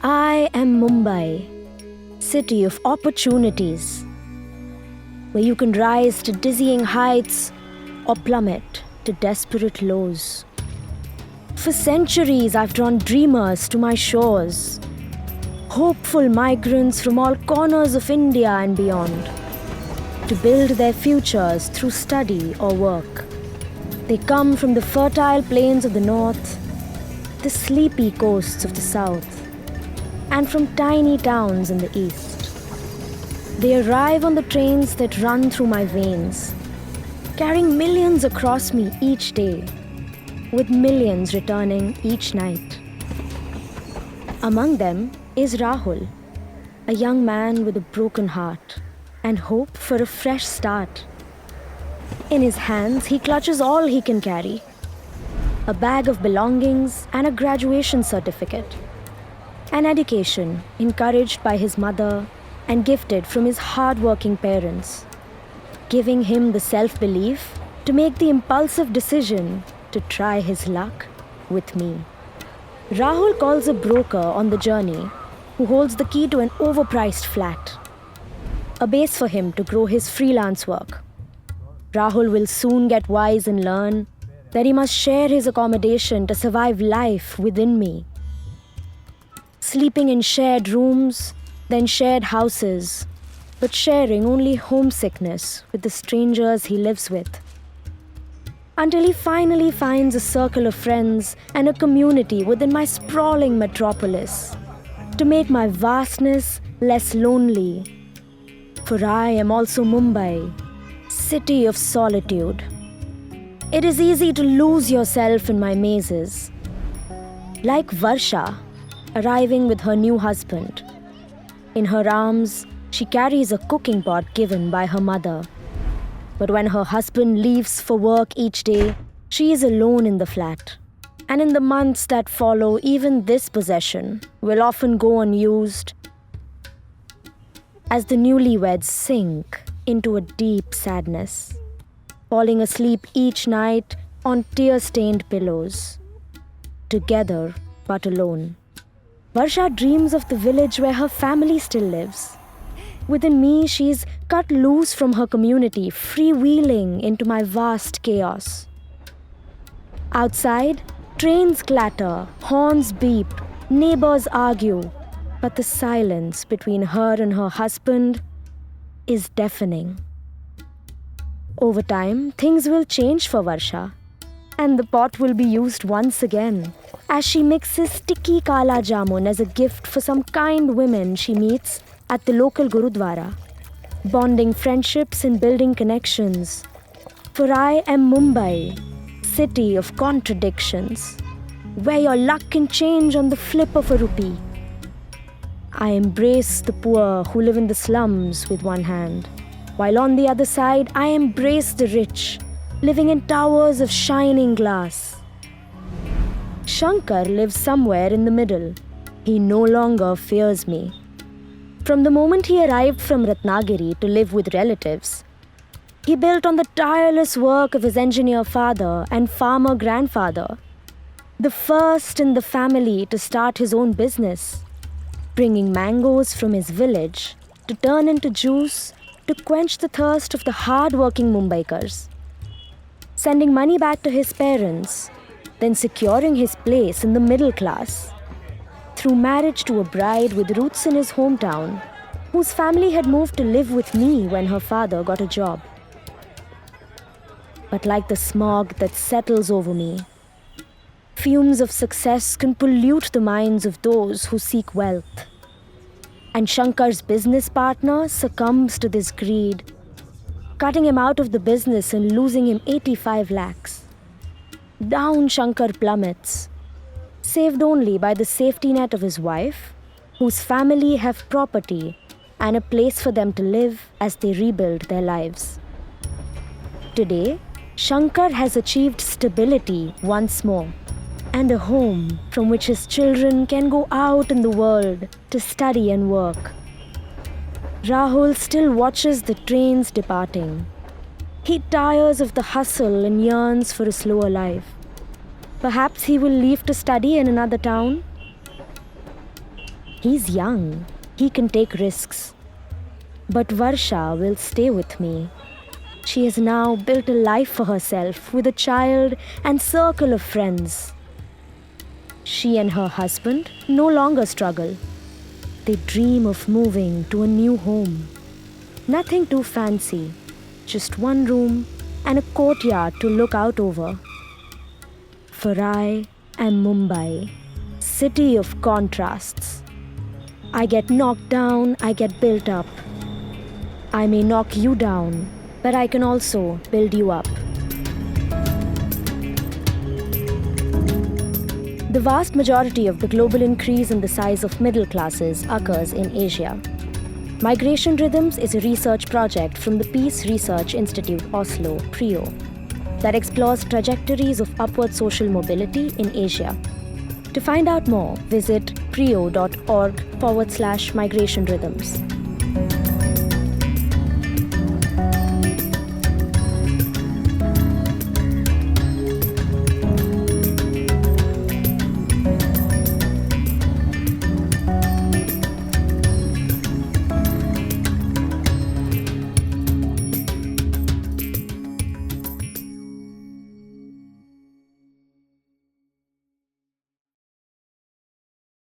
I am Mumbai, city of opportunities, where you can rise to dizzying heights or plummet to desperate lows. For centuries, I've drawn dreamers to my shores, hopeful migrants from all corners of India and beyond, to build their futures through study or work. They come from the fertile plains of the north, the sleepy coasts of the south, and from tiny towns in the east. They arrive on the trains that run through my veins, carrying millions across me each day, with millions returning each night. Among them is Rahul, a young man with a broken heart and hope for a fresh start. In his hands, he clutches all he can carry: a bag of belongings and a graduation certificate, an education encouraged by his mother and gifted from his hard-working parents, giving him the self-belief to make the impulsive decision to try his luck with me. Rahul calls a broker on the journey who holds the key to an overpriced flat, a base for him to grow his freelance work. Rahul will soon get wise and learn that he must share his accommodation to survive life within me. Sleeping in shared rooms, then shared houses, but sharing only homesickness with the strangers he lives with. Until he finally finds a circle of friends and a community within my sprawling metropolis to make my vastness less lonely. For I am also Mumbai, city of solitude. It is easy to lose yourself in my mazes. Like Varsha, arriving with her new husband. In her arms, she carries a cooking pot given by her mother. But when her husband leaves for work each day, she is alone in the flat. And in the months that follow, even this possession will often go unused as the newlyweds sink into a deep sadness, falling asleep each night on tear-stained pillows, together but alone. Varsha dreams of the village where her family still lives. Within me, she's cut loose from her community, freewheeling into my vast chaos. Outside, trains clatter, horns beep, neighbors argue, but the silence between her and her husband is deafening. Over time, things will change for Varsha, and the pot will be used once again as she mixes sticky kala jamun as a gift for some kind women she meets at the local Gurudwara, bonding friendships and building connections. For I am Mumbai, city of contradictions, where your luck can change on the flip of a rupee. I embrace the poor who live in the slums with one hand, while on the other side I embrace the rich, living in towers of shining glass. Shankar lives somewhere in the middle. He no longer fears me. From the moment he arrived from Ratnagiri to live with relatives, he built on the tireless work of his engineer father and farmer grandfather, the first in the family to start his own business, bringing mangoes from his village to turn into juice to quench the thirst of the hard-working Mumbaikars, sending money back to his parents, then securing his place in the middle class through marriage to a bride with roots in his hometown, whose family had moved to live with me when her father got a job. But like the smog that settles over me, fumes of success can pollute the minds of those who seek wealth. And Shankar's business partner succumbs to this greed, cutting him out of the business and losing him 85 lakhs. Down Shankar plummets, saved only by the safety net of his wife, whose family have property and a place for them to live as they rebuild their lives. Today, Shankar has achieved stability once more, and a home from which his children can go out in the world to study and work. Rahul still watches the trains departing. He tires of the hustle and yearns for a slower life. Perhaps he will leave to study in another town. He's young, he can take risks. But Varsha will stay with me. She has now built a life for herself with a child and circle of friends. She and her husband no longer struggle. They dream of moving to a new home. Nothing too fancy, just one room and a courtyard to look out over. For I am Mumbai, city of contrasts. I get knocked down, I get built up. I may knock you down, but I can also build you up. The vast majority of the global increase in the size of middle classes occurs in Asia. Migration Rhythms is a research project from the Peace Research Institute Oslo, PRIO, that explores trajectories of upward social mobility in Asia. To find out more, visit prio.org/migration rhythms.